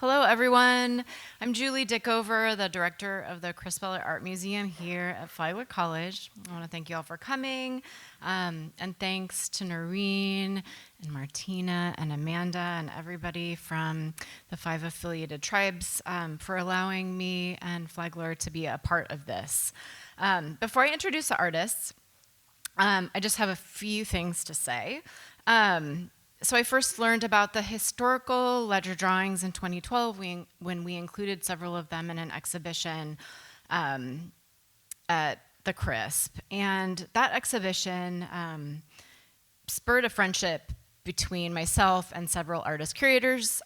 Hello, everyone. I'm Julie Dickover, the director of the Crisp-Ellert Art Museum here at Flagler College. I want to thank you all for coming, and thanks to Noreen and Martina and Amanda and everybody from the 5 affiliated tribes for allowing me and Flagler to be a part of this. Before I introduce the artists, I just have a few things to say. So I first learned about the historical ledger drawings in 2012 when we included several of them in an exhibition at the Crisp. And that exhibition spurred a friendship between myself and several artist curators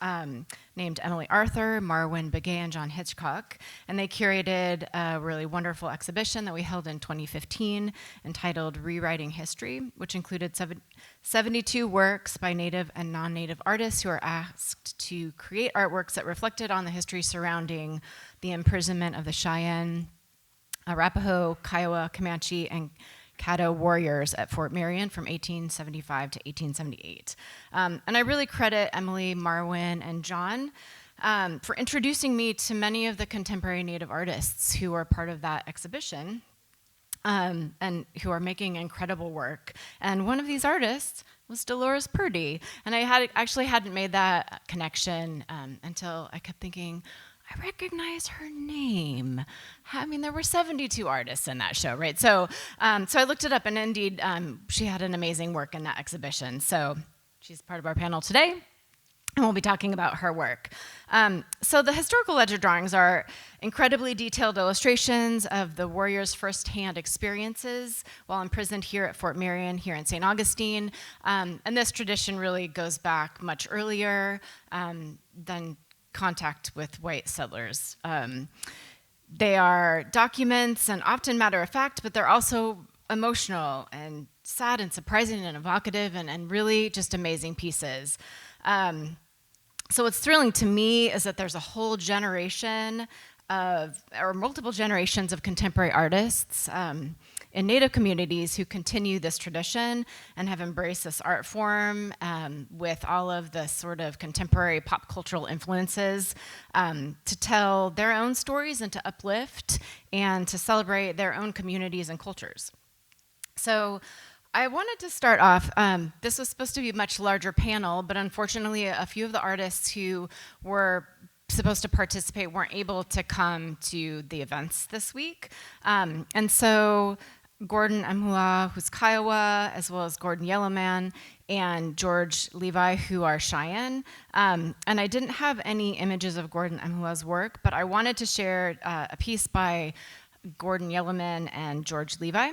named Emily Arthur, Marwin Begay, and John Hitchcock. And they curated a really wonderful exhibition that we held in 2015 entitled Rewriting History, which included 72 works by Native and non-Native artists who were asked to create artworks that reflected on the history surrounding the imprisonment of the Cheyenne, Arapaho, Kiowa, Comanche, and Caddo warriors at Fort Marion from 1875 to 1878. And I really credit Emily, Marwin, and John for introducing me to many of the contemporary Native artists who are part of that exhibition and who are making incredible work. And one of these artists was Dolores Purdy. And I actually hadn't made that connection until I kept thinking, I recognize her name. I mean, there were 72 artists in that show, right? So I looked it up, and indeed, she had an amazing work in that exhibition. So she's part of our panel today, and we'll be talking about her work. So the historical ledger drawings are incredibly detailed illustrations of the warriors' firsthand experiences while imprisoned here at Fort Marion, here in St. Augustine. And this tradition really goes back much earlier than contact with white settlers. They are documents and often matter of fact, but they're also emotional and sad and surprising and evocative and really just amazing pieces. So what's thrilling to me is that there's a whole generation or multiple generations of contemporary artists in Native communities who continue this tradition and have embraced this art form with all of the sort of contemporary pop cultural influences to tell their own stories and to uplift and to celebrate their own communities and cultures. So I wanted to start off, this was supposed to be a much larger panel, but unfortunately a few of the artists who were supposed to participate weren't able to come to the events this week. And so Gordon Amhua, who's Kiowa, as well as Gordon Yellowman, and George Levi, who are Cheyenne. And I didn't have any images of Gordon Amhua's work, but I wanted to share a piece by Gordon Yellowman and George Levi.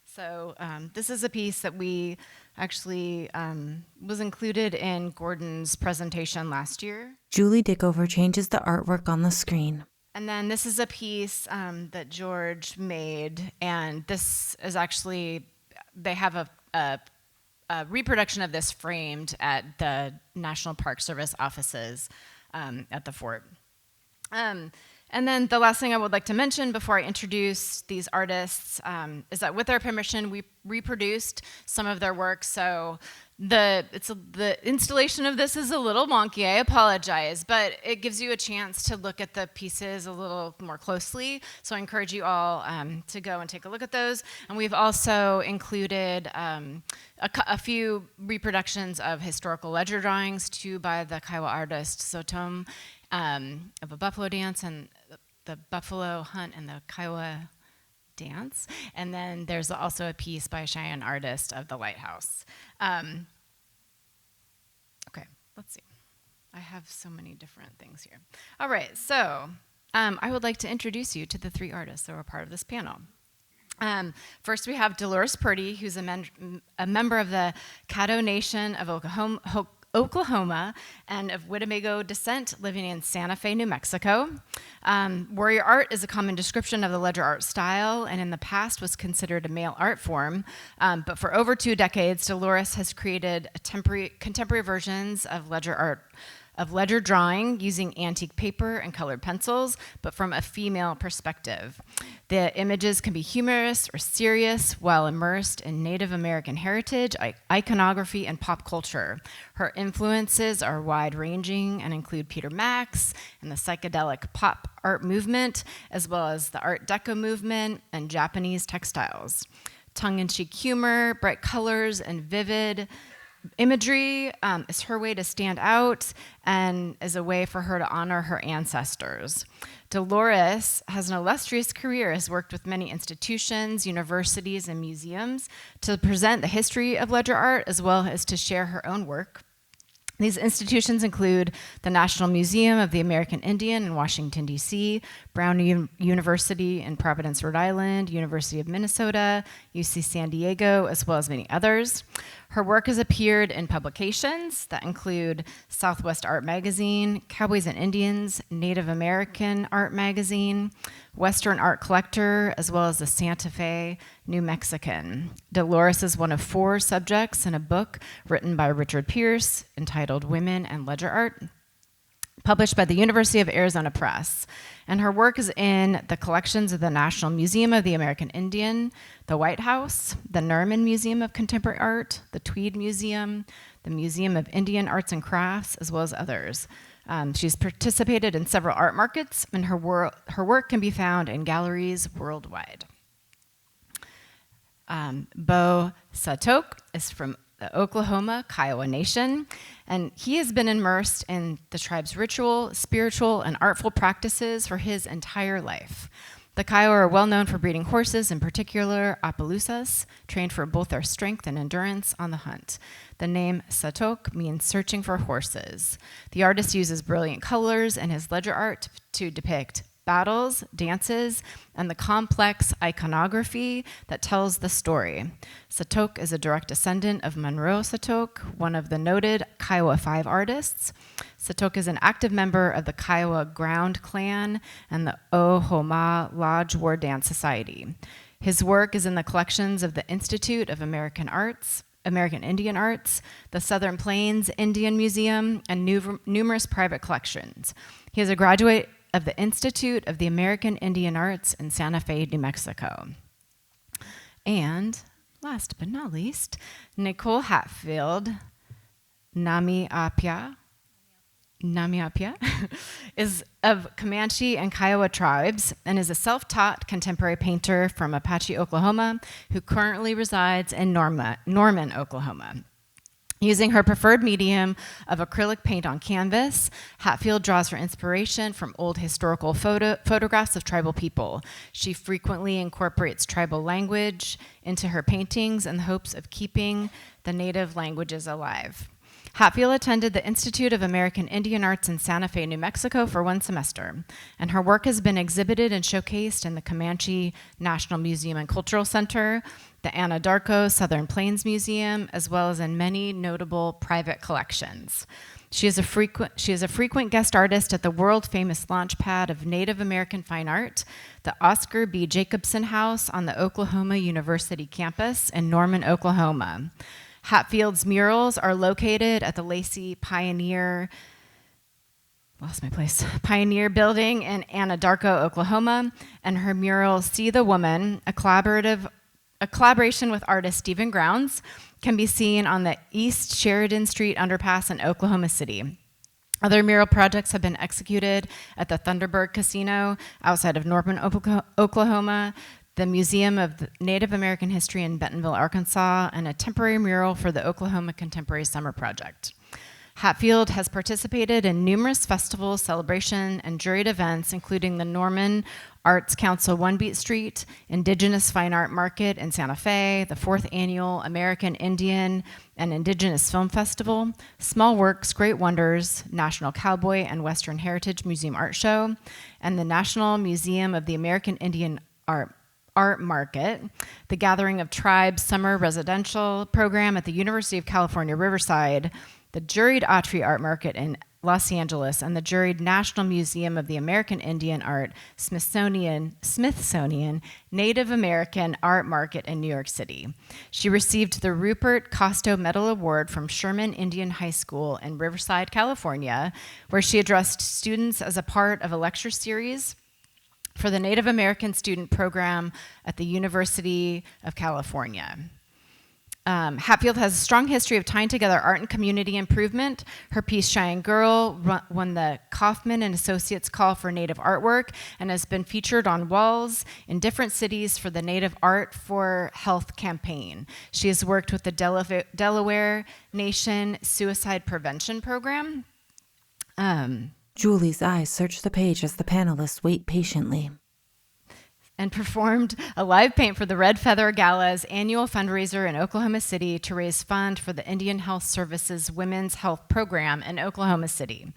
So this is a piece that we actually was included in Gordon's presentation last year. Julie Dickover changes the artwork on the screen. And then this is a piece that George made, and this is actually, they have a reproduction of this framed at the National Park Service offices at the fort. And then the last thing I would like to mention before I introduce these artists is that with their permission, we reproduced some of their work. So the installation of this is a little wonky, I apologize, but it gives you a chance to look at the pieces a little more closely. So I encourage you all to go and take a look at those. And we've also included a few reproductions of historical ledger drawings, two by the Kiowa artist Tsatoke, of a buffalo dance and the buffalo hunt and the Kiowa dance. And then there's also a piece by a Cheyenne artist of the lighthouse. Okay, let's see. I have so many different things here. All right, so I would like to introduce you to the three artists that were part of this panel. First, we have Dolores Purdy, who's a member of the Caddo Nation of Oklahoma and of Winnebago descent, living in Santa Fe, New Mexico. Warrior art is a common description of the ledger art style, and in the past was considered a male art form. But for over 2 decades, Dolores has created contemporary versions of ledger art of ledger drawing using antique paper and colored pencils, but from a female perspective. The images can be humorous or serious while immersed in Native American heritage, iconography, and pop culture. Her influences are wide-ranging and include Peter Max and the psychedelic pop art movement, as well as the Art Deco movement and Japanese textiles. Tongue-in-cheek humor, bright colors, and vivid imagery is her way to stand out and is a way for her to honor her ancestors. Dolores has an illustrious career, has worked with many institutions, universities, and museums to present the history of ledger art as well as to share her own work. These institutions include the National Museum of the American Indian in Washington, D.C., Brown University in Providence, Rhode Island, University of Minnesota, UC San Diego, as well as many others. Her work has appeared in publications that include Southwest Art Magazine, Cowboys and Indians, Native American Art Magazine, Western Art Collector, as well as the Santa Fe New Mexican. Dolores is one of 4 subjects in a book written by Richard Pierce entitled Women and Ledger Art, published by the University of Arizona Press. And her work is in the collections of the National Museum of the American Indian, the White House, the Nerman Museum of Contemporary Art, the Tweed Museum, the Museum of Indian Arts and Crafts, as well as others. She's participated in several art markets, and her work can be found in galleries worldwide. Beau Tsatoke is from the Oklahoma Kiowa Nation, and he has been immersed in the tribe's ritual, spiritual, and artful practices for his entire life. The Kiowa are well known for breeding horses, in particular Appaloosas, trained for both their strength and endurance on the hunt. The name Tsatoke means searching for horses. The artist uses brilliant colors in his ledger art to depict battles, dances, and the complex iconography that tells the story. Tsatoke is a direct descendant of Monroe Tsatoke, one of the noted Kiowa 5 artists. Tsatoke is an active member of the Kiowa Ground Clan and the Ohoma Lodge War Dance Society. His work is in the collections of the Institute of American Indian Arts, the Southern Plains Indian Museum, and numerous private collections. He is a graduate of the Institute of the American Indian Arts in Santa Fe, New Mexico. And last but not least, NiCole Hatfield, Nami Apia, is of Comanche and Kiowa tribes and is a self-taught contemporary painter from Apache, Oklahoma, who currently resides in Norman, Oklahoma. Using her preferred medium of acrylic paint on canvas, Hatfield draws her inspiration from old historical photographs of tribal people. She frequently incorporates tribal language into her paintings in the hopes of keeping the native languages alive. Hatfield attended the Institute of American Indian Arts in Santa Fe, New Mexico for 1 semester, and her work has been exhibited and showcased in the Comanche National Museum and Cultural Center, the Anadarko Southern Plains Museum, as well as in many notable private collections. She is a frequent guest artist at the world-famous launchpad of Native American fine art, the Oscar B. Jacobson House on the Oklahoma University campus in Norman, Oklahoma. Hatfield's murals are located at the Lacey Pioneer Building in Anadarko, Oklahoma, and her mural, See the Woman, a collaboration with artist Stephen Grounds, can be seen on the East Sheridan Street underpass in Oklahoma City. Other mural projects have been executed at the Thunderbird Casino outside of Norman, Oklahoma, the Museum of Native American History in Bentonville, Arkansas, and a temporary mural for the Oklahoma Contemporary Summer Project. Hatfield has participated in numerous festivals, celebration, and juried events, including the Norman Arts Council One Beat Street, Indigenous Fine Art Market in Santa Fe, the 4th Annual American Indian and Indigenous Film Festival, Small Works, Great Wonders, National Cowboy and Western Heritage Museum Art Show, and the National Museum of the American Indian Art Market, the Gathering of Tribes Summer Residential Program at the University of California, Riverside, the Juried Autry Art Market in Los Angeles, and the juried National Museum of the American Indian Art, Smithsonian Native American Art Market in New York City. She received the Rupert Costo Medal Award from Sherman Indian High School in Riverside, California, where she addressed students as a part of a lecture series for the Native American Student Program at the University of California. Hatfield has a strong history of tying together art and community improvement. Her piece, Cheyenne Girl, won the Kaufman and Associates Call for Native Artwork and has been featured on walls in different cities for the Native Art for Health campaign. She has worked with the Delaware Nation Suicide Prevention Program. Julie's eyes search the page as the panelists wait patiently. And performed a live paint for the Red Feather Gala's annual fundraiser in Oklahoma City to raise funds for the Indian Health Services Women's Health Program in Oklahoma City.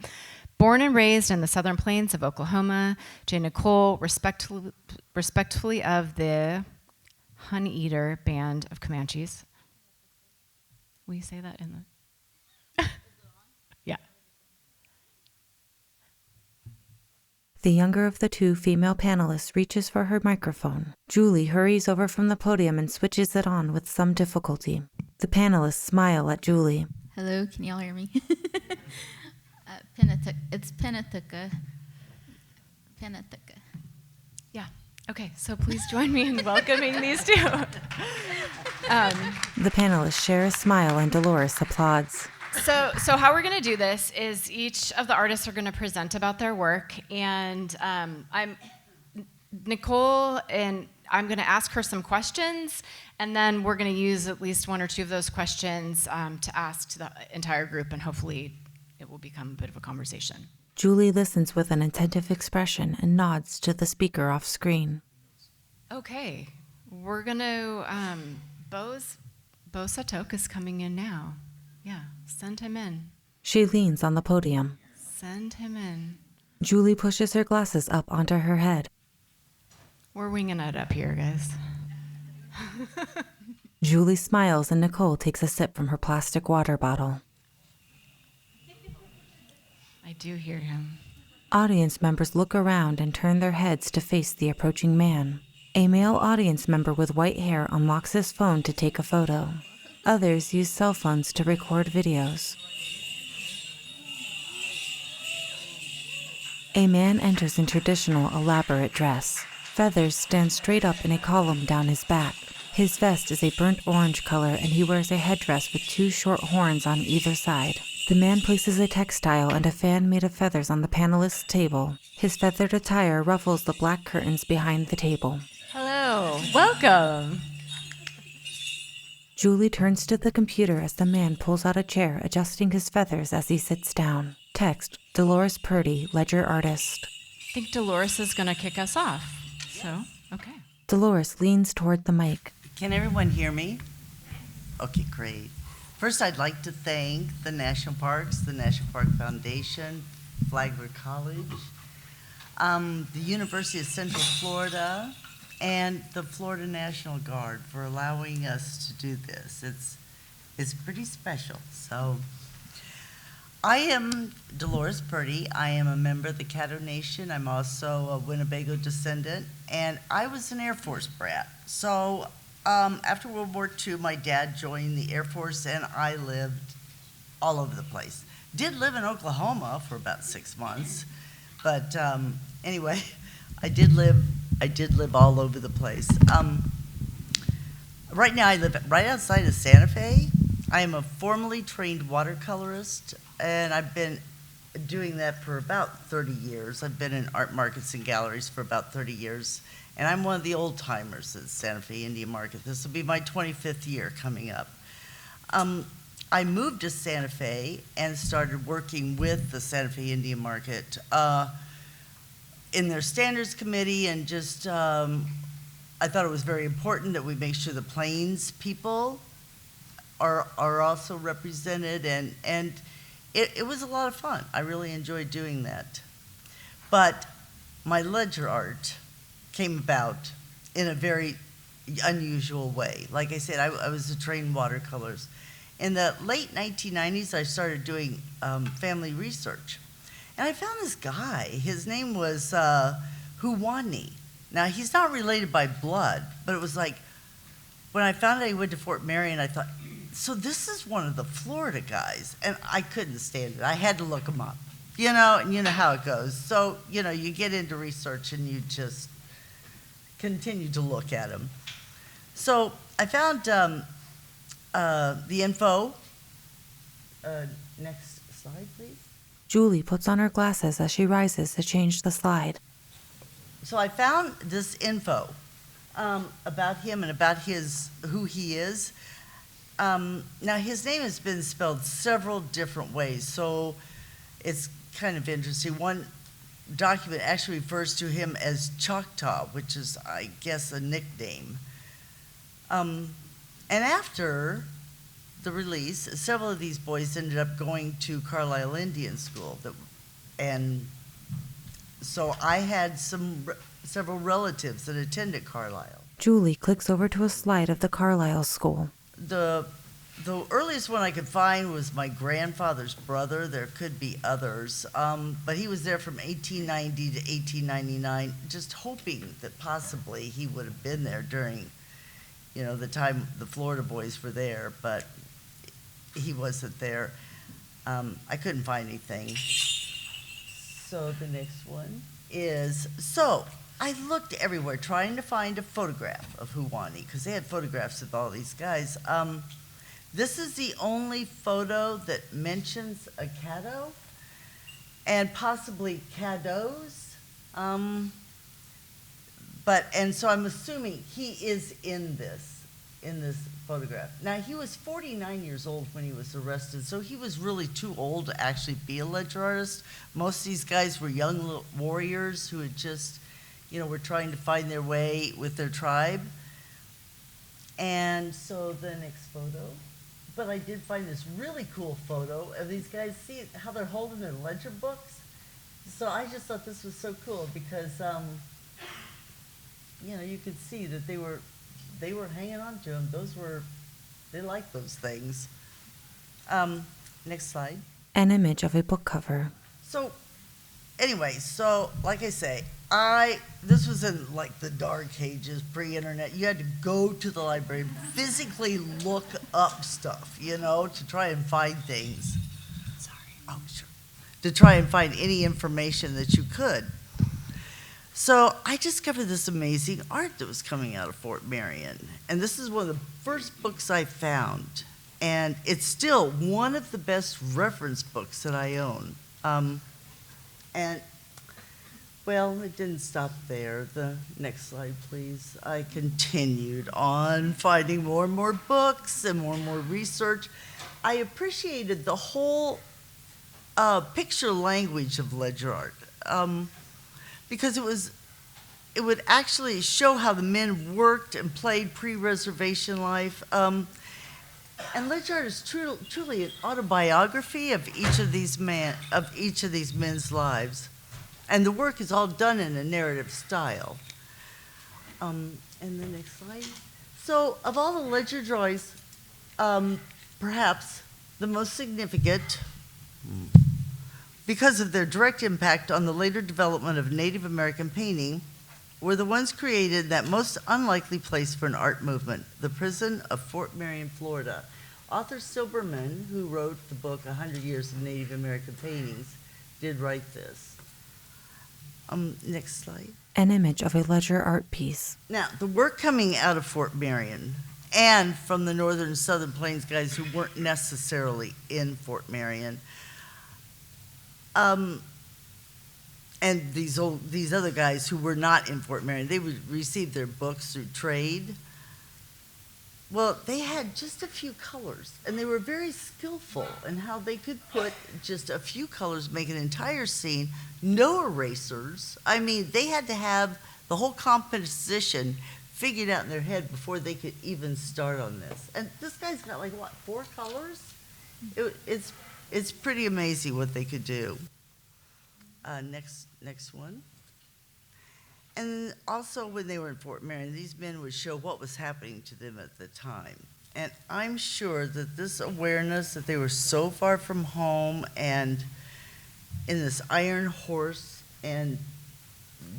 Born and raised in the Southern Plains of Oklahoma, NiCole, respectfully of the Honey Eater Band of Comanches. Will you say that in the... Yeah. The younger of the two female panelists reaches for her microphone. Julie hurries over from the podium and switches it on with some difficulty. The panelists smile at Julie. Hello, can y'all hear me? It's Penatuka. Yeah. Okay, so please join me in welcoming these two. The panelists share a smile and Dolores applauds. So how we're going to do this is each of the artists are going to present about their work, and I'm NiCole, and I'm going to ask her some questions, and then we're going to use at least one or two of those questions to ask to the entire group, and hopefully it will become a bit of a conversation. Julie listens with an attentive expression and nods to the speaker off screen. Okay, we're going to, Beau Tsatoke is coming in now. Yeah, send him in. She leans on the podium. Send him in. Julie pushes her glasses up onto her head. We're winging it up here, guys. Julie smiles and NiCole takes a sip from her plastic water bottle. I do hear him. Audience members look around and turn their heads to face the approaching man. A male audience member with white hair unlocks his phone to take a photo. Others use cell phones to record videos. A man enters in traditional, elaborate dress. Feathers stand straight up in a column down his back. His vest is a burnt orange color and he wears a headdress with two short horns on either side. The man places a textile and a fan made of feathers on the panelist's table. His feathered attire ruffles the black curtains behind the table. Hello, welcome. Julie turns to the computer as the man pulls out a chair, adjusting his feathers as he sits down. Text, Dolores Purdy, ledger artist. I think Dolores is going to kick us off. So, okay. Dolores leans toward the mic. Can everyone hear me? Okay, great. First, I'd like to thank the National Parks, the National Park Foundation, Flagler College, the University of Central Florida, and the Florida National Guard for allowing us to do this. It's pretty special. So, I am Dolores Purdy. I am a member of the Caddo Nation. I'm also a Winnebago descendant, and I was an Air Force brat. So, after World War II, my dad joined the Air Force, and I lived all over the place. Did live in Oklahoma for about 6 months, but anyway, I did live all over the place. Right now I live right outside of Santa Fe. I am a formally trained watercolorist, and I've been doing that for about 30 years. I've been in art markets and galleries for about 30 years, and I'm one of the old timers at Santa Fe Indian Market. This will be my 25th year coming up. I moved to Santa Fe and started working with the Santa Fe Indian Market in their standards committee, and just I thought it was very important that we make sure the Plains people are also represented, and it was a lot of fun. I really enjoyed doing that. But my ledger art came about in a very unusual way. Like I said, I was a trained watercolorist, in the late 1990s, I started doing family research. And I found this guy. His name was Huwani. Now, he's not related by blood, but it was like, when I found out he went to Fort Marion, I thought, so this is one of the Florida guys. And I couldn't stand it. I had to look him up, and you know how it goes. So, you get into research and you just continue to look at him. So I found the info. Next slide, please. Julie puts on her glasses as she rises to change the slide. So I found this info about him and about who he is. Now, his name has been spelled several different ways, so it's kind of interesting. One document actually refers to him as Choctaw, which is, I guess, a nickname. And after the release, several of these boys ended up going to Carlisle Indian School, and so I had several relatives that attended Carlisle. Julie clicks over to a slide of the Carlisle school. The earliest one I could find was my grandfather's brother. There could be others, but he was there from 1890 to 1899, just hoping that possibly he would have been there during, the time the Florida boys were there, but he wasn't there. I couldn't find anything. So the next one is, I looked everywhere trying to find a photograph of Huwani, because they had photographs of all these guys. This is the only photo that mentions a caddo, and possibly caddos. And so I'm assuming he is in this photograph. Now, he was 49 years old when he was arrested, so he was really too old to actually be a ledger artist. Most of these guys were young little warriors who had just, were trying to find their way with their tribe. And so the next photo. But I did find this really cool photo of these guys. See how they're holding their ledger books? So I just thought this was so cool because, you could see that they were hanging on to them. They liked those things. Next slide. An image of a book cover. So, anyway, like I say, this was in like the dark ages, pre-internet. You had to go to the library, physically look up stuff, to try and find things. Sorry. Oh, sure. To try and find any information that you could. So I discovered this amazing art that was coming out of Fort Marion. And this is one of the first books I found. And it's still one of the best reference books that I own. It didn't stop there. The next slide, please. I continued on finding more and more books and more research. I appreciated the whole picture language of ledger art. Because it would actually show how the men worked and played pre-reservation life. And ledger art is truly an autobiography of each of these men's lives. And the work is all done in a narrative style. And the next slide. So of all the ledger drawings, perhaps the most significant, because of their direct impact on the later development of Native American painting, were the ones created in that most unlikely place for an art movement, the prison of Fort Marion, Florida. Arthur Silberman, who wrote the book 100 Years of Native American Paintings, did write this. Next slide. An image of a ledger art piece. Now, the work coming out of Fort Marion and from the Northern and Southern Plains guys who weren't necessarily in Fort Marion, and these other guys who were not in Fort Marion, they would receive their books through trade. Well, they had just a few colors, and they were very skillful in how they could put just a few colors, make an entire scene, no erasers. I mean, they had to have the whole composition figured out in their head before they could even start on this. And this guy's got 4 colors? It's pretty amazing what they could do. Next one. And also when they were in Fort Marion, these men would show what was happening to them at the time. And I'm sure that this awareness that they were so far from home and in this iron horse and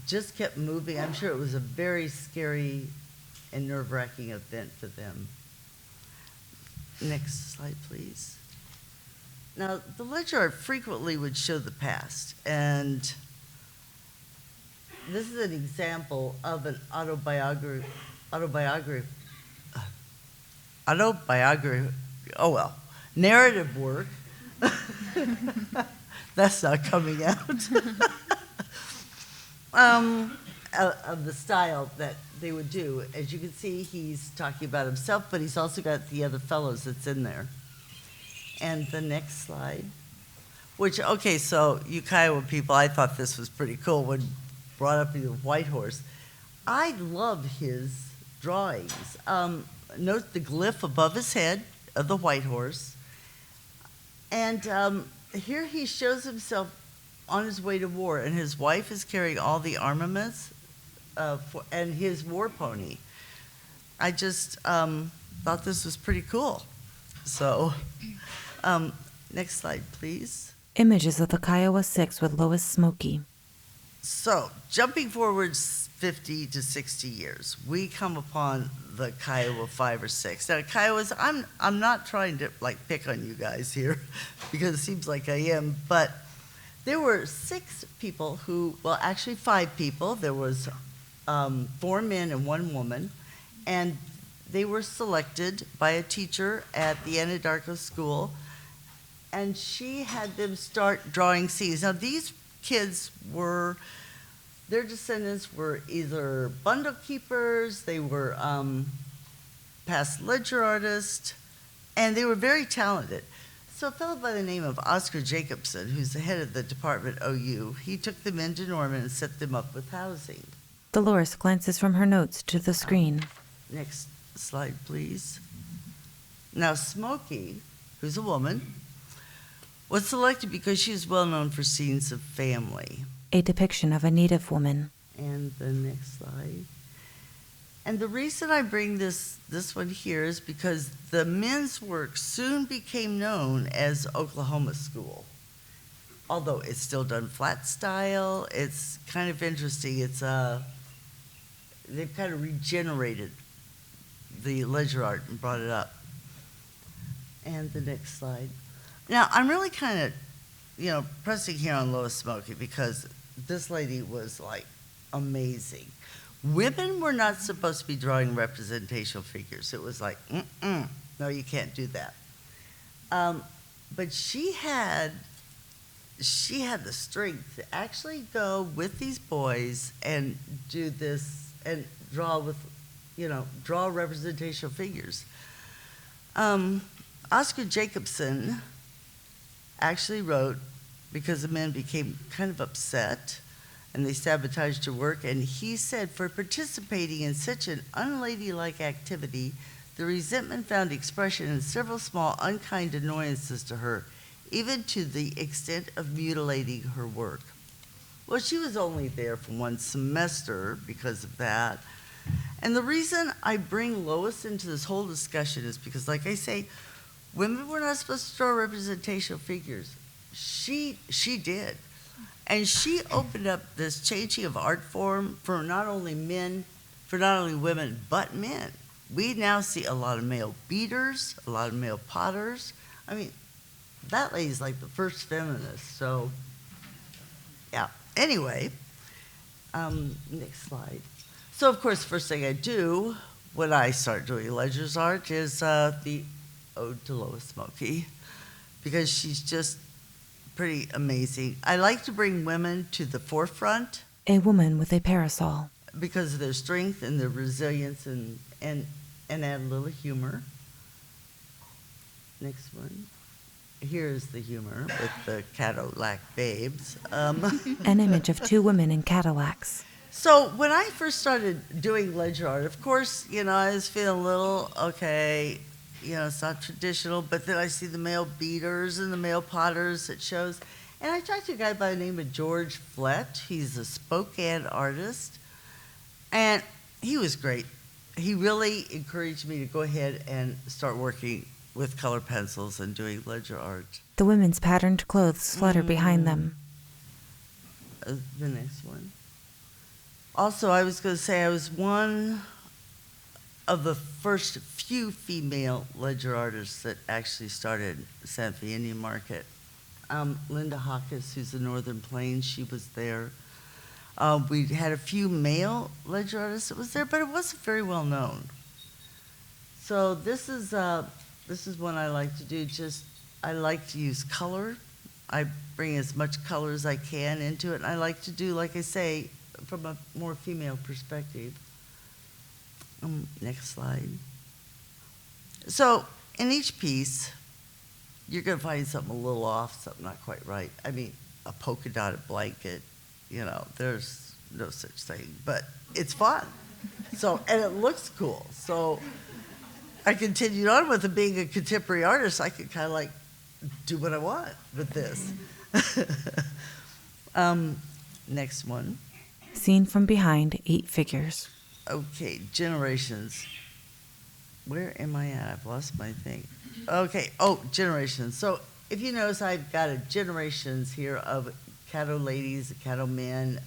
just kept moving, I'm sure it was a very scary and nerve-wracking event for them. Next slide, please. Now, the ledger art frequently would show the past, and this is an example of an autobiography, narrative work. That's not coming out. Of the style that they would do. As you can see, he's talking about himself, but he's also got the other fellows that's in there. And the next slide, which, okay, so you Kiowa people, I thought this was pretty cool when brought up the white horse. I love his drawings. Note the glyph above his head of the white horse. And here he shows himself on his way to war, and his wife is carrying all the armaments and his war pony. I just thought this was pretty cool. So, next slide, please. Images of the Kiowa Six with Lois Smokey. So, jumping forwards 50 to 60 years, we come upon the Kiowa 5 or 6. Now, Kiowas, I'm not trying to pick on you guys here because it seems like I am, but there were 6 people who, well, actually 5 people. There was 4 men and 1 woman, and they were selected by a teacher at the Anadarko School, and she had them start drawing scenes. Now, these kids were, their descendants were either bundle keepers, they were past ledger artists, and they were very talented. So a fellow by the name of Oscar Jacobson, who's the head of the department OU, he took them into Norman and set them up with housing. Dolores glances from her notes to the screen. Next slide, please. Now, Smokey, who's a woman, was selected because she is well known for scenes of family. A depiction of a Native woman. And the next slide. And the reason I bring this one here is because the men's work soon became known as Oklahoma School. Although it's still done flat style, it's kind of interesting. It's they've kind of regenerated the ledger art and brought it up. And the next slide. Now, I'm really kind of, pressing here on Lois Smokey because this lady was amazing. Women were not supposed to be drawing representational figures. It was no, you can't do that. But she had the strength to actually go with these boys and do this and draw representational figures. Oscar Jacobson actually wrote, because the men became kind of upset and they sabotaged her work, and he said, for participating in such an unladylike activity, the resentment found expression in several small unkind annoyances to her, even to the extent of mutilating her work. Well, she was only there for 1 semester because of that. And the reason I bring Lois into this whole discussion is because, like I say, women were not supposed to draw representational figures. She did. And she opened up this changing of art form for not only women, but men. We now see a lot of male beaters, a lot of male potters. I mean, that lady's like the first feminist, so, yeah. Anyway, next slide. So, of course, first thing I do when I start doing ledger's art is the Ode to Lois Smokey, because she's just pretty amazing. I like to bring women to the forefront. A woman with a parasol. Because of their strength and their resilience and add a little humor. Next one. Here's the humor with the Cadillac babes. An image of 2 women in Cadillacs. So when I first started doing ledger art, of course, I was feeling a little, okay, it's not traditional, but then I see the male beaters and the male potters it shows. And I talked to a guy by the name of George Flett. He's a Spokane artist. And he was great. he really encouraged me to go ahead and start working with color pencils and doing ledger art. The women's patterned clothes flutter behind them. The next one. Also, I was going to say I was one of the first few female ledger artists that actually started Santa Fe Indian Market. Linda Hawkes, who's the Northern Plains, she was there. We had a few male ledger artists that was there, but it wasn't very well known. So this is one I like to do. I like to use color. I bring as much color as I can into it, and I like to do, like I say, from a more female perspective. Next slide. So in each piece, you're going to find something a little off, something not quite right. I mean, a polka dotted blanket, there's no such thing, but it's fun. So, and it looks cool. So I continued on with it. Being a contemporary artist, I could kind of like do what I want with this. Next one. Seen from behind, 8 figures. Okay, generations. Where am I at? I've lost my thing. Okay, generations. So if you notice, I've got a generations here of Caddo ladies, Caddo men.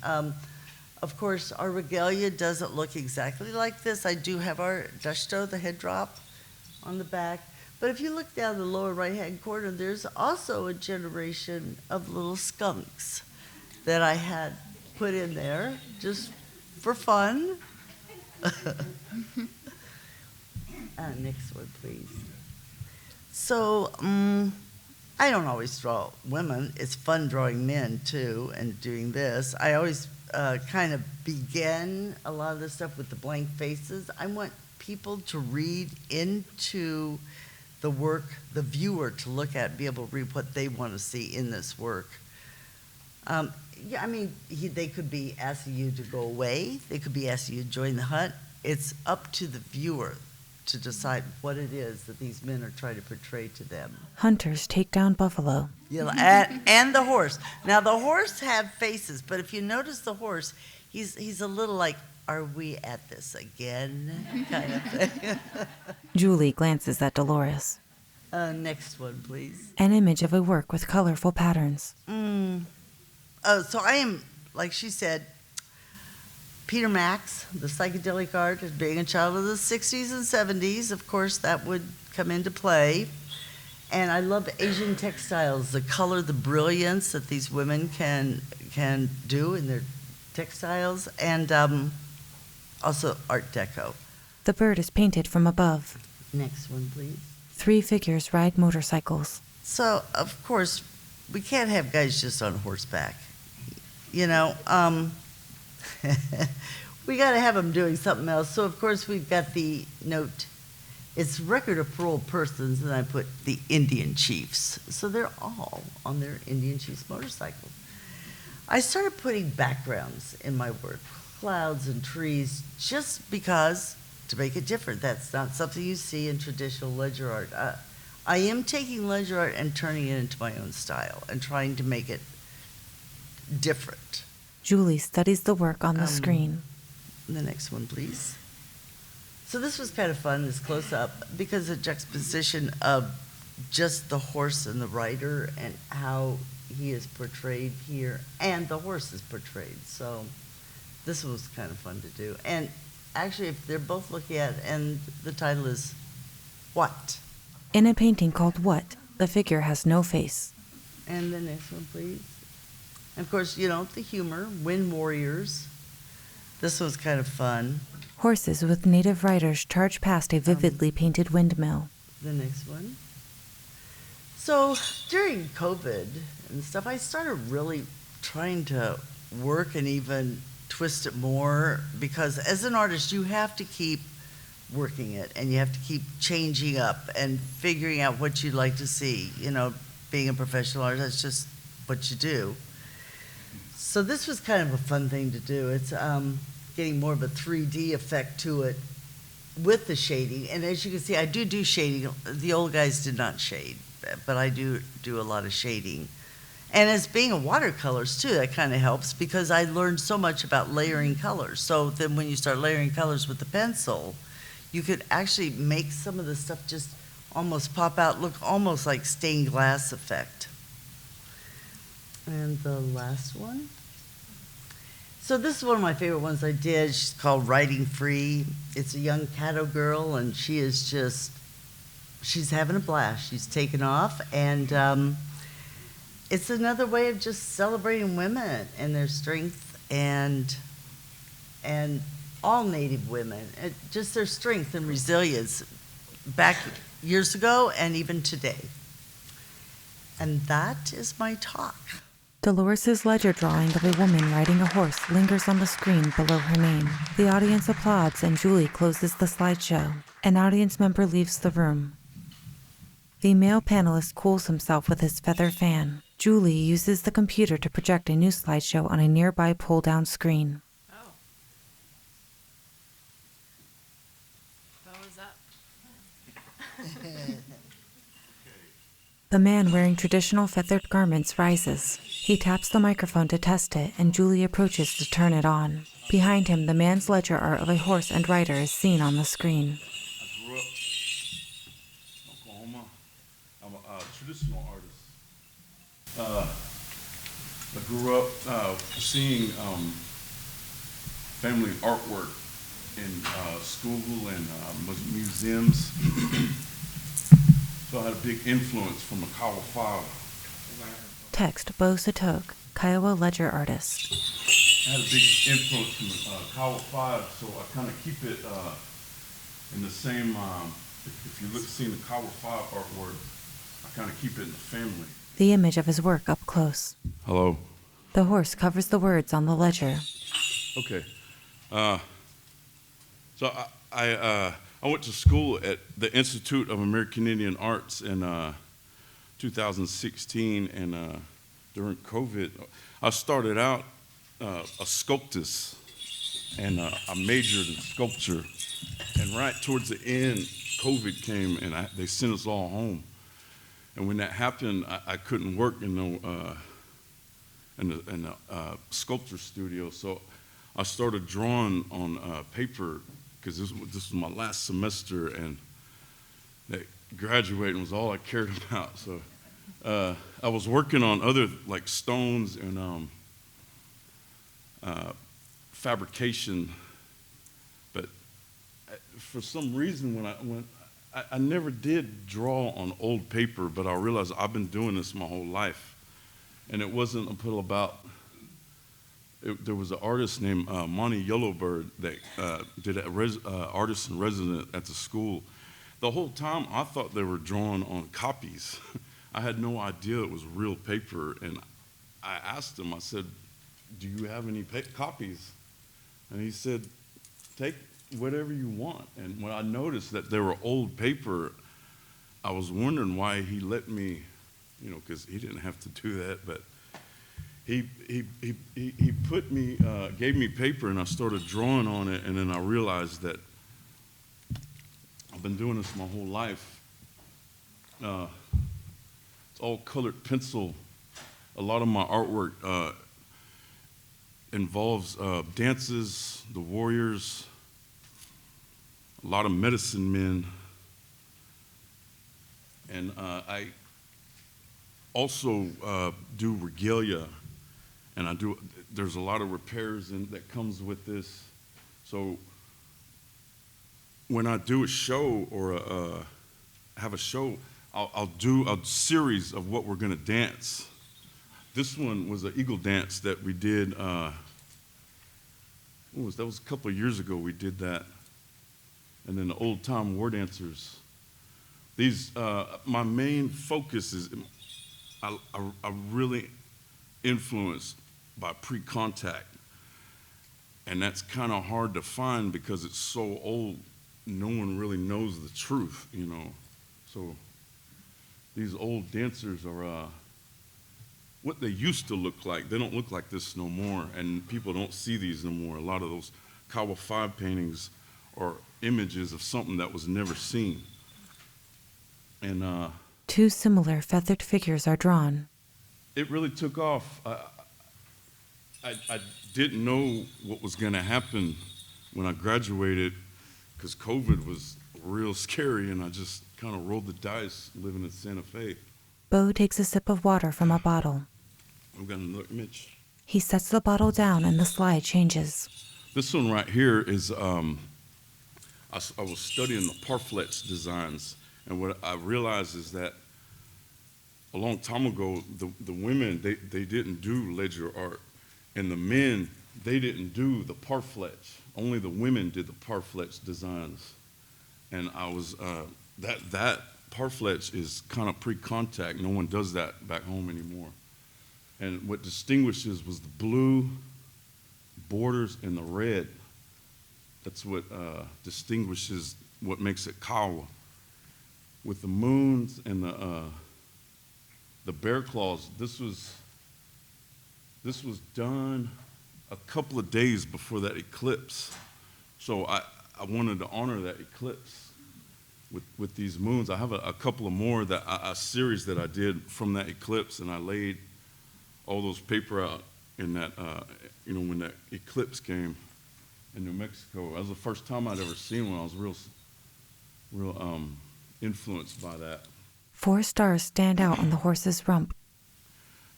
Of course, our regalia doesn't look exactly like this. I do have our dashto, the head drop, on the back. But if you look down the lower right-hand corner, there's also a generation of little skunks that I had put in there just for fun. Next one, please. So, I don't always draw women. It's fun drawing men, too, and doing this. I always kind of begin a lot of this stuff with the blank faces. I want people to read into the work, the viewer to look at, be able to read what they want to see in this work. Yeah, I mean, they could be asking you to go away. They could be asking you to join the hunt. It's up to the viewer to decide what it is that these men are trying to portray to them. Hunters take down buffalo. And the horse. Now, the horse have faces, but if you notice the horse, he's a little like, are we at this again, kind of thing. Julie glances at Dolores. Next one, please. An image of a work with colorful patterns. So I am, like she said, Peter Max, the psychedelic art, as being a child of the 60s and 70s, of course, that would come into play. And I love Asian textiles, the color, the brilliance that these women can do in their textiles, and also Art Deco. The bird is painted from above. Next one, please. 3 figures ride motorcycles. So, of course, we can't have guys just on horseback. We got to have them doing something else. So, of course, we've got the note. It's record of paroled persons, and I put the Indian chiefs. So they're all on their Indian chiefs motorcycles. I started putting backgrounds in my work, clouds and trees, just because, to make it different. That's not something you see in traditional ledger art. I am taking ledger art and turning it into my own style and trying to make it different. Julie studies the work on the screen. The next one, please. So this was kind of fun, this close-up, because of juxtaposition of just the horse and the rider and how he is portrayed here, and the horse is portrayed. So this was kind of fun to do. And actually, if they're both looking at, and the title is What? In a painting called What, the figure has no face. And the next one, please. And of course, the humor, Wind Warriors. This was kind of fun. Horses with native riders charge past a vividly painted windmill. The next one. So during COVID and stuff, I started really trying to work and even twist it more, because as an artist, you have to keep working it, and you have to keep changing up and figuring out what you'd like to see. Being a professional artist, that's just what you do. So this was kind of a fun thing to do. It's getting more of a 3D effect to it with the shading. And as you can see, I do shading. The old guys did not shade, but I do a lot of shading. And as being a watercolors too, that kind of helps, because I learned so much about layering colors. So then when you start layering colors with the pencil, you could actually make some of the stuff just almost pop out, look almost like stained glass effect. And the last one. So this is one of my favorite ones I did. She's called Riding Free. It's a young Caddo girl, and she is just, she's having a blast. She's taken off, and it's another way of just celebrating women and their strength, and all Native women, just their strength and resilience back years ago and even today. And that is my talk. Dolores' ledger drawing of a woman riding a horse lingers on the screen below her name. The audience applauds and Julie closes the slideshow. An audience member leaves the room. The male panelist cools himself with his feather fan. Julie uses the computer to project a new slideshow on a nearby pull-down screen. Oh. Beau is up. The man wearing traditional feathered garments rises. He taps the microphone to test it, and Julie approaches to turn it on. Behind him, the man's ledger art of a horse and rider is seen on the screen. I grew up in Oklahoma. I'm a traditional artist. I grew up seeing family artwork in school and museums. So I had a big influence from the Kiowa. Text Beau Tsatoke, Kiowa ledger artist. I had a big influence from the Kiowa, so I kind of keep it in the same, if you seen the Kiowa artwork, I kind of keep it in the family. The image of his work up close. Hello. The horse covers the words on the ledger. Okay. So I went to school at the Institute of American Indian Arts in 2016, and during COVID, I started out a sculptist, and I majored in sculpture. And right towards the end, COVID came, and they sent us all home. And when that happened, I couldn't work in the sculpture studio, so I started drawing on paper, because this was my last semester, and that graduating was all I cared about. So I was working on other, like, stones and fabrication, but for some reason when I never did draw on old paper, but I realized I've been doing this my whole life. And it wasn't until there was an artist named Monty Yellowbird that did an artist in resident at the school. The whole time I thought they were drawing on copies. I had no idea it was real paper, and I asked him, I said, "Do you have any copies?" And he said, "Take whatever you want." And when I noticed that they were old paper, I was wondering why he let me, because he didn't have to do that, but he put me, gave me paper, and I started drawing on it, and then I realized that I've been doing this my whole life. It's all colored pencil. A lot of my artwork involves dances, the warriors, a lot of medicine men, and I also do regalia, and there's a lot of repairs that comes with this. So when I do a show or have a show, I'll do a series of what we're gonna dance. This one was an eagle dance that we did, that was a couple of years ago we did that. And then the old time war dancers. These, my main focus is, I'm really influenced by pre-contact. And that's kind of hard to find because it's so old, no one really knows the truth, So these old dancers are what they used to look like. They don't look like this no more, and people don't see these no more. A lot of those Kiowa 5 paintings are images of something that was never seen. And two similar feathered figures are drawn. It really took off. I didn't know what was going to happen when I graduated, because COVID was real scary, and I just kind of rolled the dice living in Santa Fe. Beau takes a sip of water from a bottle. I'm going to look, Mitch. He sets the bottle down and the slide changes. This one right here is, I was studying the Parflex designs, and what I realized is that a long time ago, the women, they didn't do ledger art, and the men, they didn't do the Parflex. Only the women did the Parflex designs. And I was, that Parflex is kind of pre-contact. No one does that back home anymore. And what distinguishes was the blue borders and the red. That's what distinguishes what makes it Kawa. With the moons and the bear claws, this was done a couple of days before that eclipse. So I wanted to honor that eclipse with these moons. I have a couple of more, a series that I did from that eclipse, and I laid all those paper out in that, when that eclipse came in New Mexico. That was the first time I'd ever seen one. I was real influenced by that. 4 stars stand out on the horse's rump.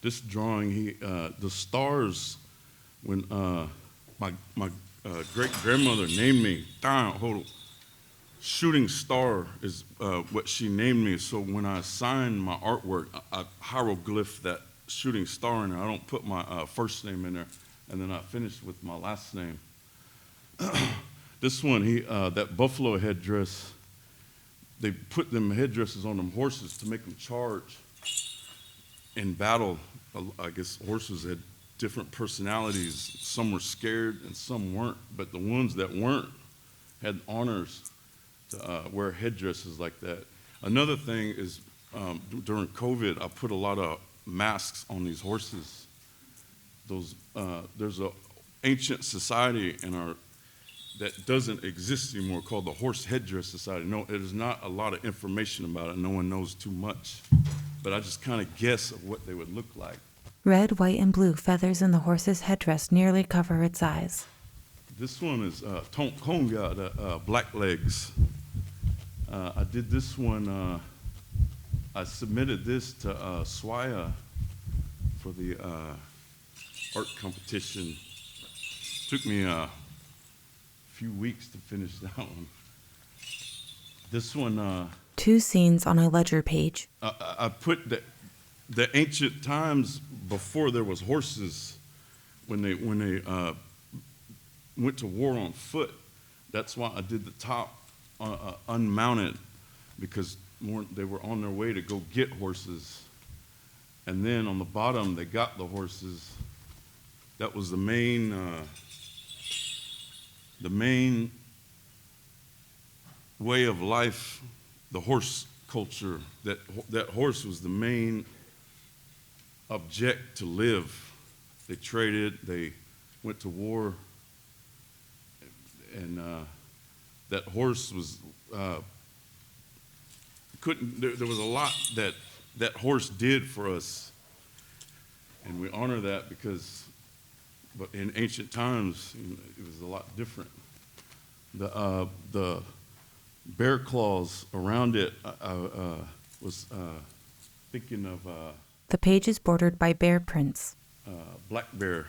This drawing, the stars, when my great-grandmother named me, Shooting Star is what she named me. So when I sign my artwork, I hieroglyph that shooting star in there. I don't put my first name in there, and then I finish with my last name. This one, that buffalo headdress, they put them headdresses on them horses to make them charge in battle. I guess horses had different personalities. Some were scared and some weren't, but the ones that weren't had honors to wear headdresses like that. Another thing is during COVID, I put a lot of masks on these horses. There's an ancient society that doesn't exist anymore called the Horse Headdress Society. No, there's not a lot of information about it. No one knows too much. But I just kind of guess of what they would look like. Red, white, and blue feathers in the horse's headdress nearly cover its eyes. This one is Tonkonga, the black legs. I did this one, I submitted this to Swaya for the art competition. Took me a few weeks to finish that one. This one... 2 scenes on a ledger page. I put the ancient times before there was horses, when they went to war on foot. That's why I did the top unmounted, because they were on their way to go get horses. And then on the bottom, they got the horses. That was the main way of life, the horse culture. That horse was the main object to live. They traded, they went to war, and that horse was there was a lot that horse did for us, and we honor that but in ancient times it was a lot different. The bear claws around it, I was thinking of The page is bordered by bear prints. black bear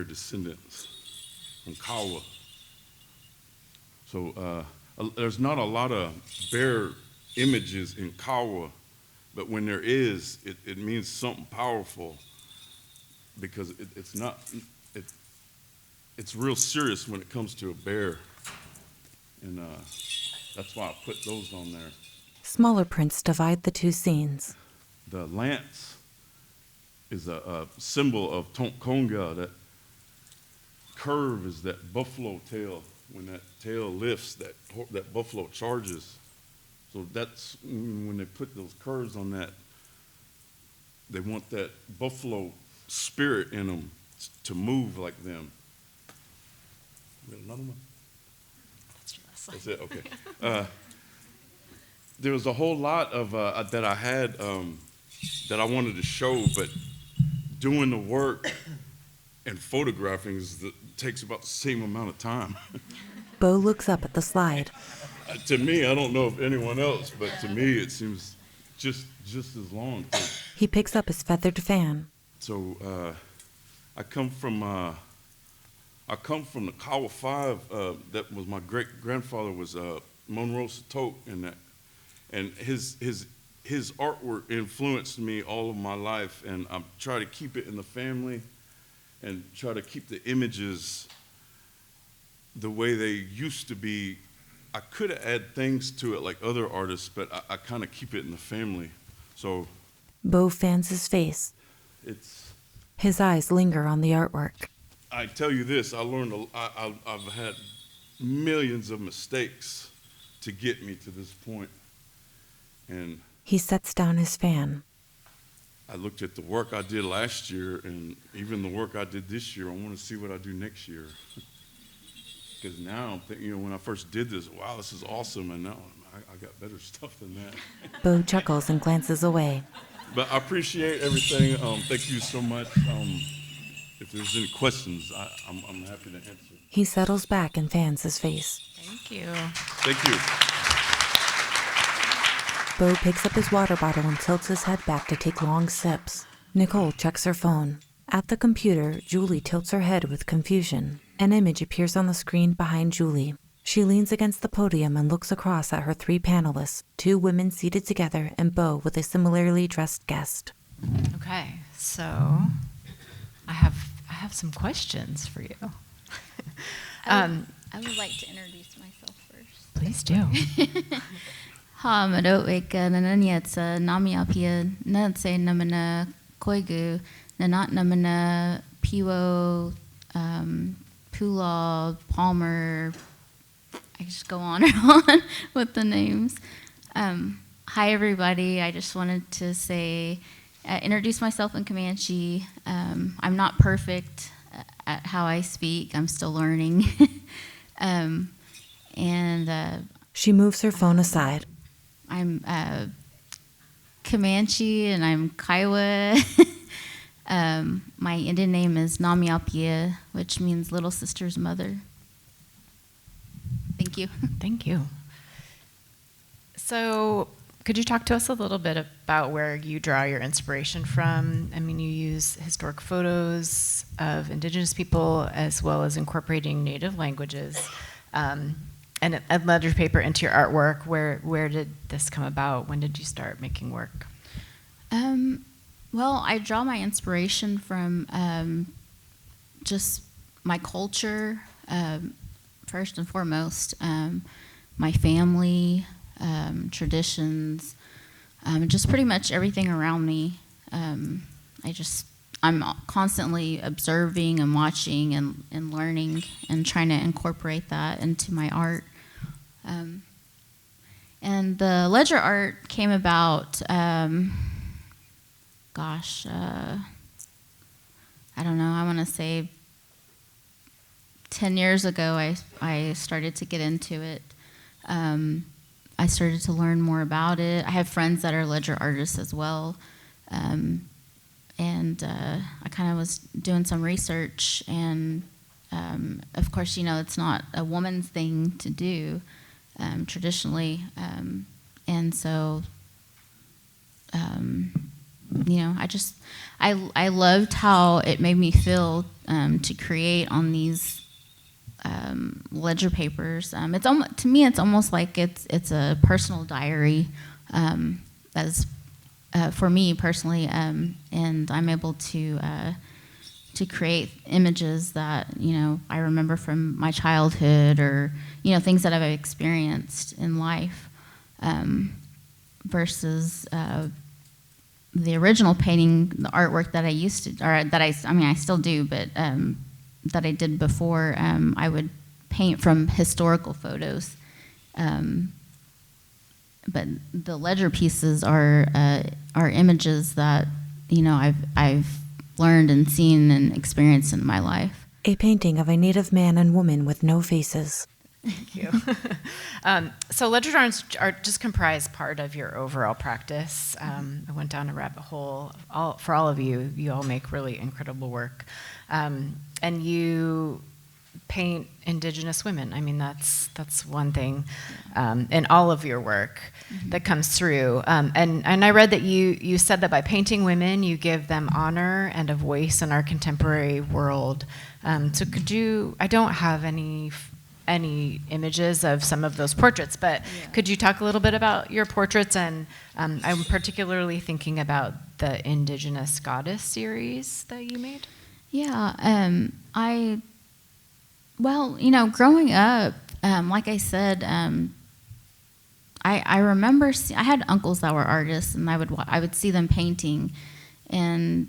descendants from Kawa. So there's not a lot of bear images in Kawa, but when there is, it means something powerful, because it's real serious when it comes to a bear, and that's why I put those on there. Smaller prints divide the 2 scenes. The lance is a symbol of Tonkonga. That curve is that buffalo tail. When that tail lifts, that buffalo charges. So that's when they put those curves on that, they want that buffalo spirit in them to move like them. We got another one? That's it, okay. There was a whole lot of that I had that I wanted to show, but doing the work and photographing takes about the same amount of time. Beau looks up at the slide. To me, I don't know if anyone else, but to me it seems just as long. He picks up his feathered fan. So I come from the Kiowa Five. That was my great grandfather was Monroe Tsatoke, and his artwork influenced me all of my life, and I try to keep it in the family, and try to keep the images the way they used to be. I could have added things to it like other artists, but I kind of keep it in the family. So Beau fans his face. His eyes linger on the artwork. I tell you this, I've had millions of mistakes to get me to this point. And He sets down his fan. I looked at the work I did last year and even the work I did this year. I want to see what I do next year. Because now I'm thinking, when I first did this, wow, this is awesome, and now I got better stuff than that. Beau chuckles and glances away. But I appreciate everything. Thank you so much. If there's any questions, I'm happy to answer. He settles back and fans his face. Thank you. Thank you. Beau picks up his water bottle and tilts his head back to take long sips. NiCole checks her phone. At the computer, Julie tilts her head with confusion. An image appears on the screen behind Julie. She leans against the podium and looks across at her 3 panelists, 2 women seated together and Beau with a similarly dressed guest. Okay, so I have some questions for you. I would like to introduce myself first. Please do. Ha maroika nananyatsa namiapia natse namana koigu nanat namana piwo Pula, Palmer, I just go on and on with the names. Hi, everybody. I just wanted to say, introduce myself in Comanche. I'm not perfect at how I speak. I'm still learning. She moves her phone aside. I'm Comanche and I'm Kiowa. My Indian name is Namiapia, which means little sister's mother. Thank you. Thank you. So, could you talk to us a little bit about where you draw your inspiration from? I mean, you use historic photos of Indigenous people as well as incorporating Native languages and letter paper into your artwork. Where did this come about? When did you start making work? Well, I draw my inspiration from just my culture, first and foremost, my family, traditions, just pretty much everything around me. I'm constantly observing and watching and learning and trying to incorporate that into my art. And the ledger art came about, I don't know, I want to say 10 years ago I started to get into it. I started to learn more about it. I have friends that are ledger artists as well. I kind of was doing some research, and of course, it's not a woman's thing to do traditionally. And so, I loved how it made me feel to create on these ledger papers. To me, it's almost like it's a personal diary, as for me personally, and I'm able to create images that I remember from my childhood, or things that I've experienced in life, versus the original painting, the artwork that I used to, or that I still do, but that I did before. I would paint from historical photos, but the ledger pieces are images that I've learned and seen and experienced in my life. A painting of a Native man and woman with no faces. Thank you. So ledger drawings are just comprise part of your overall practice. I went down a rabbit hole. For all of you, you all make really incredible work. And you paint Indigenous women. I mean, that's one thing in all of your work that comes through. And I read that you said that by painting women, you give them honor and a voice in our contemporary world. So could you? I don't have any images of some of those portraits, but could you talk a little bit about your portraits? And I'm particularly thinking about the Indigenous Goddess series that you made. Yeah, well, you know, growing up, like I said, I remember I had uncles that were artists, and I would see them painting, and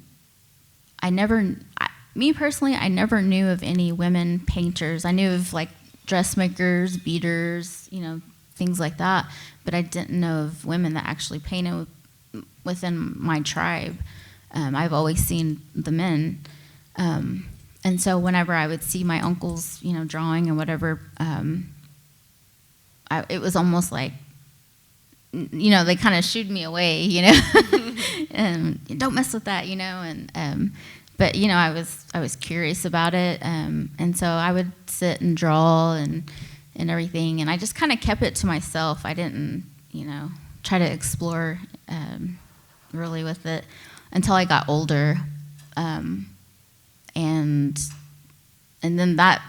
me personally, I never knew of any women painters. I knew of like dressmakers, beaters, you know, things like that, but I didn't know of women that actually painted within my tribe. I've always seen the men. And so whenever I would see my uncles, you know, drawing and whatever, it was almost like, you know, they kind of shooed me away, you know, and don't mess with that, you know, and but you know, I was curious about it, and so I would sit and draw and everything, and I just kind of kept it to myself. I didn't, you know, try to explore really with it until I got older. And then that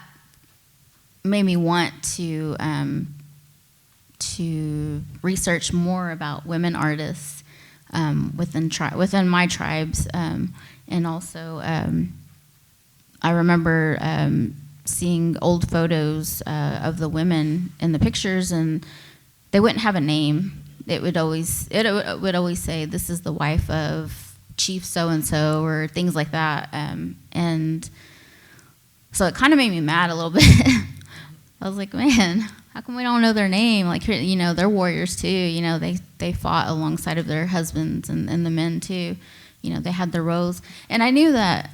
made me want to research more about women artists within my tribes, and also I remember seeing old photos of the women in the pictures, and they wouldn't have a name. It would always say, "This is the wife of Chief so-and-so," or things like that. And so it kind of made me mad a little bit. I was like, man, how come we don't know their name? Like, you know, they're warriors too. You know, they fought alongside of their husbands and the men too. You know, they had their roles. And I knew that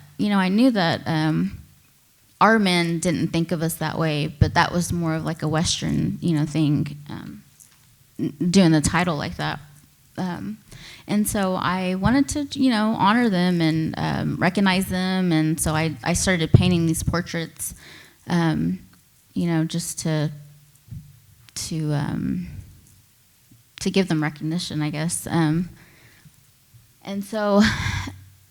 our men didn't think of us that way, but that was more of like a Western, you know, thing, doing the title like that. And so I wanted to, you know, honor them and recognize them, and so I started painting these portraits, you know, just to give them recognition, I guess. And so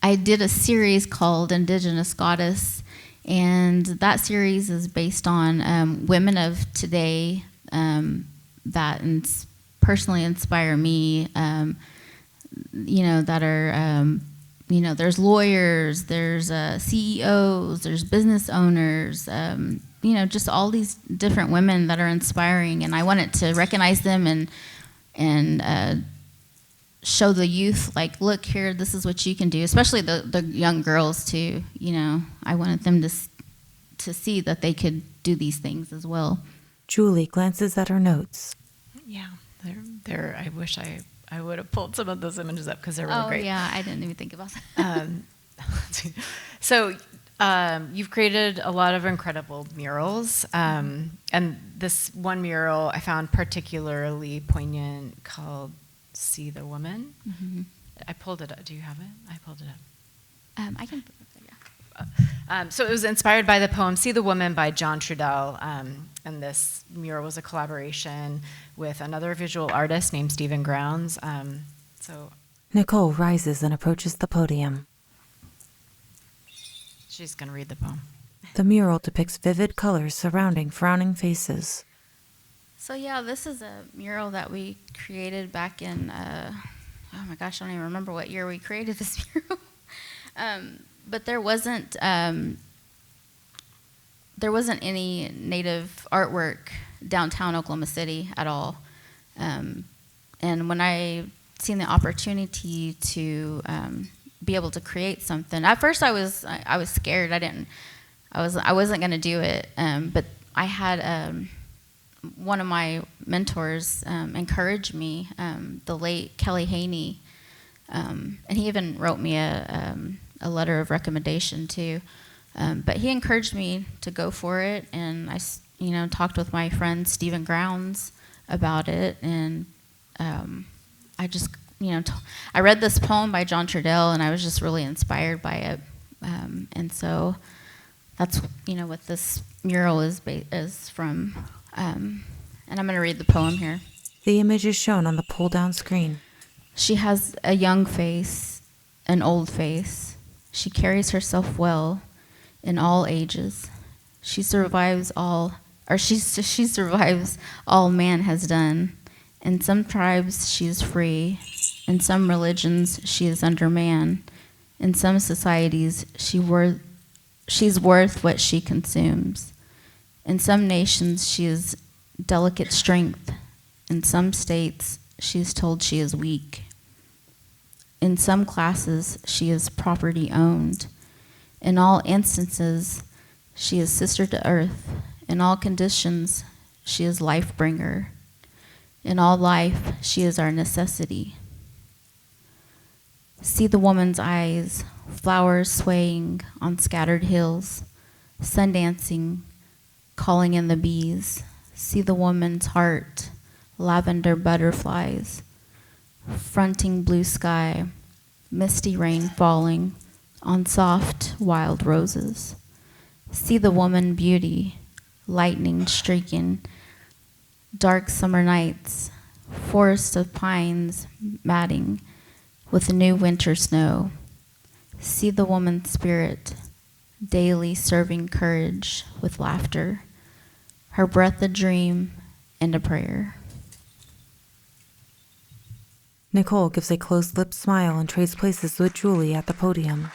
I did a series called Indigenous Goddess, and that series is based on women of today that personally inspire me. You know, that are, you know, there's lawyers, there's CEOs, there's business owners, you know, just all these different women that are inspiring, and I wanted to recognize them and show the youth, like, look here, this is what you can do, especially the young girls too. You know, I wanted them to see that they could do these things as well. Julie glances at her notes. Yeah, they're. I wish I would have pulled some of those images up because they're really great. Oh, yeah, I didn't even think about that. So you've created a lot of incredible murals, and this one mural I found particularly poignant called "See the Woman." Mm-hmm. I pulled it up. Do you have it? I pulled it up. I can. So it was inspired by the poem "See the Woman" by John Trudell, and this mural was a collaboration with another visual artist named Stephen Grounds. NiCole rises and approaches the podium. She's going to read the poem. The mural depicts vivid colors surrounding frowning faces. So yeah, this is a mural that we created back in, oh my gosh, I don't even remember what year we created this mural. But there wasn't any Native artwork downtown Oklahoma City at all. And when I seen the opportunity to be able to create something, at first I was scared. I wasn't going to do it. But I had one of my mentors encourage me, the late Kelly Haney, and he even wrote me a letter of recommendation too. But he encouraged me to go for it, and I talked with my friend Stephen Grounds about it, and I just I read this poem by John Trudell, and I was just really inspired by it, and so that's what this mural is from. And I'm going to read the poem here. The image is shown on the pull-down screen. She has a young face, an old face. She carries herself well in all ages. She survives all man has done. In some tribes she is free. In some religions she is under man. In some societies she's worth what she consumes. In some nations she is delicate strength. In some states she is told she is weak. In some classes she is property owned. In all instances she is sister to earth. In all conditions she is life bringer. In all life she is our necessity. See the woman's eyes, flowers swaying on scattered hills, sun dancing, calling in the bees. See the woman's heart, lavender butterflies, fronting blue sky, misty rain falling on soft wild roses. See the woman beauty, lightning streaking, dark summer nights, forest of pines matting with new winter snow. See the woman spirit, daily serving courage with laughter, her breath a dream and a prayer. NiCole gives a closed-lipped smile and trades places with Julie at the podium.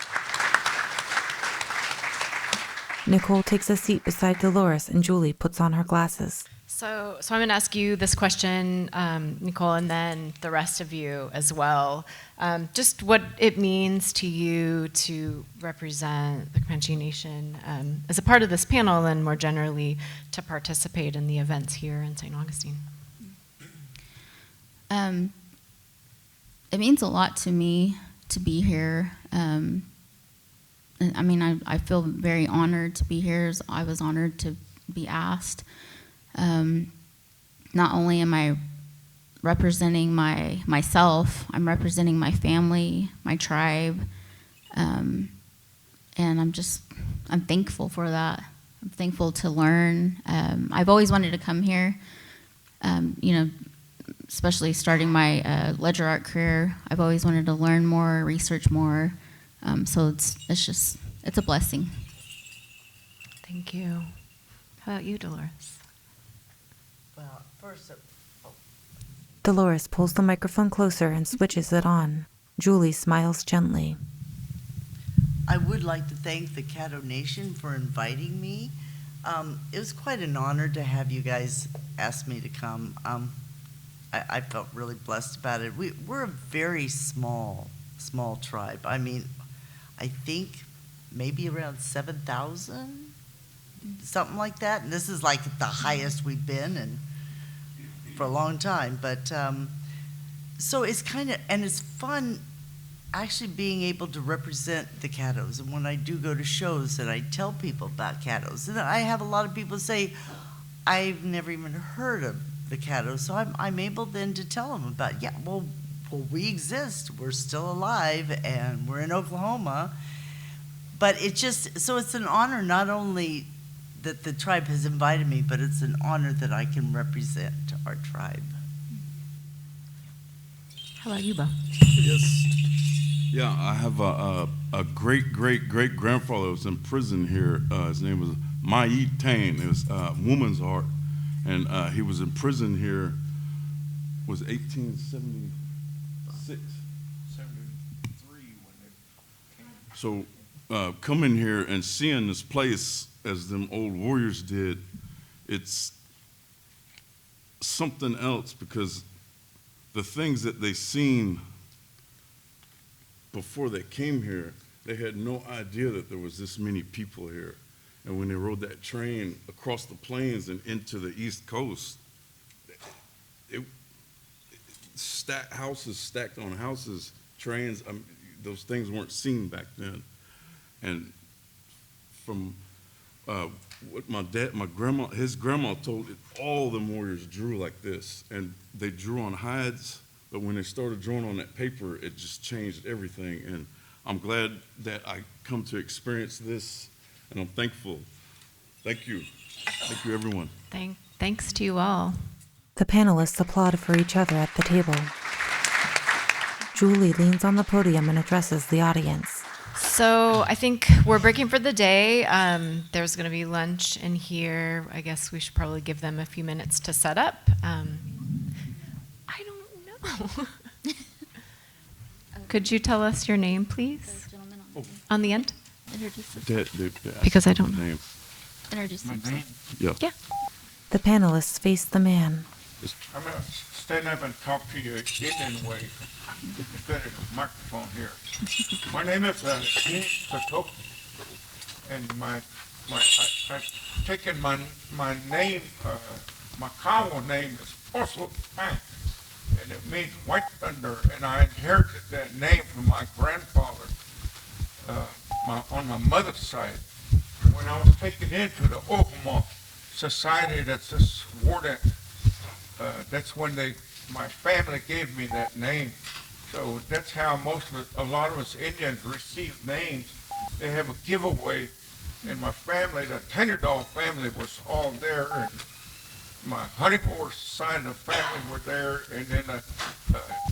NiCole takes a seat beside Dolores and Julie puts on her glasses. So I'm going to ask you this question, NiCole, and then the rest of you as well. Just what it means to you to represent the Comanche Nation as a part of this panel and more generally to participate in the events here in St. Augustine. It means a lot to me to be here. I feel very honored to be here. I was honored to be asked. Not only am I representing myself, I'm representing my family, my tribe, and I'm thankful for that. I'm thankful to learn. I've always wanted to come here, especially starting my ledger art career. I've always wanted to learn more, research more, so it's a blessing. Thank you. How about you, Dolores? Well, first, Dolores pulls the microphone closer and switches it on. Julie smiles gently. I would like to thank the Caddo Nation for inviting me. It was quite an honor to have you guys ask me to come. I felt really blessed about it. We're a very small tribe. I mean, I think maybe around 7,000, something like that. And this is like the highest we've been and for a long time. But so it's it's fun actually being able to represent the Caddos. And when I do go to shows and I tell people about Caddos, and I have a lot of people say, I've never even heard of the Caddos. So I'm able then to tell them about, well, we exist. We're still alive and we're in Oklahoma. But so it's an honor not only that the tribe has invited me, but it's an honor that I can represent our tribe. How about you, Beau? Yes. Yeah, I have a great-great-great-grandfather that was in prison here. His name was Mai Tane. It was woman's art. And he was in prison here, was 1876? 73 when it came. So coming here and seeing this place as them old warriors did, it's something else because the things that they seen before they came here, they had no idea that there was this many people here. And when they rode that train across the plains and into the East Coast, houses stacked on houses, trains, those things weren't seen back then. And from what his grandma told it, all the warriors drew like this. And they drew on hides, but when they started drawing on that paper, it just changed everything. And I'm glad that I come to experience this and I'm thankful. Thank you. Thank you, everyone. Thanks to you all. The panelists applaud for each other at the table. Julie leans on the podium and addresses the audience. So I think we're breaking for the day. There's going to be lunch in here. I guess we should probably give them a few minutes to set up. I don't know. Could you tell us your name, please? On the end? Because I don't know. Name. Introduce My yourself. name? Yeah. Yeah. The panelists face the man. I'm gonna stand up and talk to you Indian way instead of the microphone here. My name is Tsatoke, and I've taken my name, my Kawa name is also Bank, and it means white thunder, and I inherited that name from my grandfather, on my mother's side. When I was taken into the Oklahoma society that's just swore that's when my family gave me that name. So that's how a lot of us Indians receive names. They have a giveaway. And my family, the Tenderdahl family, was all there. And my Honeyport side of the family were there. And then the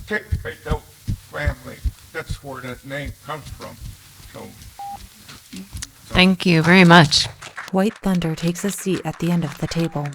Tsatoke family, that's where that name comes from. So Thank you very much. White Thunder takes a seat at the end of the table.